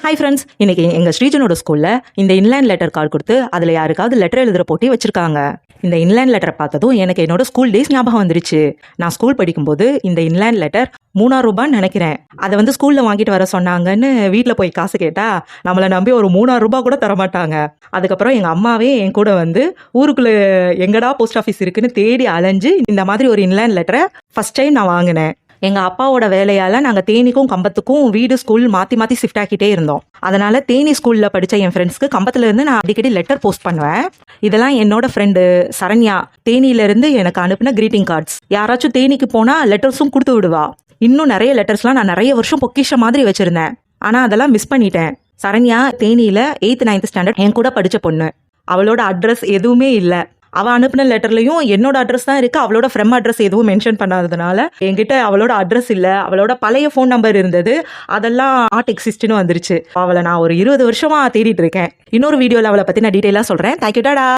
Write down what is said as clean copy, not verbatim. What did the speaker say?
Hi friends, இன்னைக்கு எங்கள் ஸ்ரீஜனோட ஸ்கூலில் இந்த இன்லைன் லெட்டர் கார்டு கொடுத்து அதில் யாருக்காவது லெட்டர் எழுதுகிற போட்டி வச்சுருக்காங்க. இந்த இன்லைன் லெட்டரை பார்த்ததும் எனக்கு என்னோட ஸ்கூல் டேஸ் ஞாபகம் வந்துருச்சு. நான் ஸ்கூல் படிக்கும்போது இந்த இன்லைன் லெட்டர் 3000 ரூபான்னு நினைக்கிறேன். அதை ஸ்கூலில் வாங்கிட்டு வர சொன்னாங்கன்னு வீட்டில் போய் காசு கேட்டால் நம்மளை நம்பி ஒரு 3000 ரூபாய் கூட தரமாட்டாங்க. அதுக்கப்புறம் எங்கள் அம்மாவே என் கூட ஊருக்குள்ளே எங்கடா போஸ்ட் ஆஃபீஸ் இருக்குன்னு தேடி அலைஞ்சு இந்த மாதிரி ஒரு இன்லைன் லெட்டரை ஃபஸ்ட் டைம் நான் வாங்கினேன். எங்கள் அப்பாவோட வேலையால் நாங்கள் தேனிக்கும் கம்பத்துக்கும் வீடு ஸ்கூல் மாற்றி மாற்றி ஷிஃப்ட் ஆக்கிட்டே இருந்தோம். அதனால் தேனி ஸ்கூலில் படித்த என் ஃப்ரெண்ட்ஸ்க்கு கம்பத்துலேருந்து நான் அடிக்கடி லெட்டர் போஸ்ட் பண்ணுவேன். இதெல்லாம் என்னோட ஃப்ரெண்டு சரண்யா தேனியிலேருந்து எனக்கு அனுப்பின கிரீட்டிங் கார்ட்ஸ். யாராச்சும் தேனிக்கு போனால் லெட்டர்ஸும் கொடுத்து விடுவா. இன்னும் நிறைய லெட்டர்ஸ்லாம் நான் நிறைய வருஷம் பொக்கிஷ மாதிரி வச்சுருந்தேன். ஆனால் அதெல்லாம் மிஸ் பண்ணிட்டேன். சரண்யா தேனியில் 8th 9th ஸ்டாண்டர்ட் என் கூட படித்த பொண்ணு. அவளோட அட்ரஸ் எதுவுமே இல்லை. அவள் அனுப்பின லெட்டர்லையும் என்னோட அட்ரஸ் தான் இருக்குது. அவளோட ஃப்ரெம் அட்ரஸ் எதுவும் மென்ஷன் பண்ணாததுனால என்கிட்ட அவளோட அட்ரஸ் இல்லை. அவளோட பழைய ஃபோன் நம்பர் இருந்தது, அதெல்லாம் நாட் எக்ஸிஸ்ட்னு வந்துருச்சு. அவளை நான் ஒரு 20 வருஷமாக தேடிட்டு இருக்கேன். இன்னொரு வீடியோவில் அவளை பற்றி நான் டீட்டெயிலாக சொல்கிறேன். தேங்க்யூ டாடா.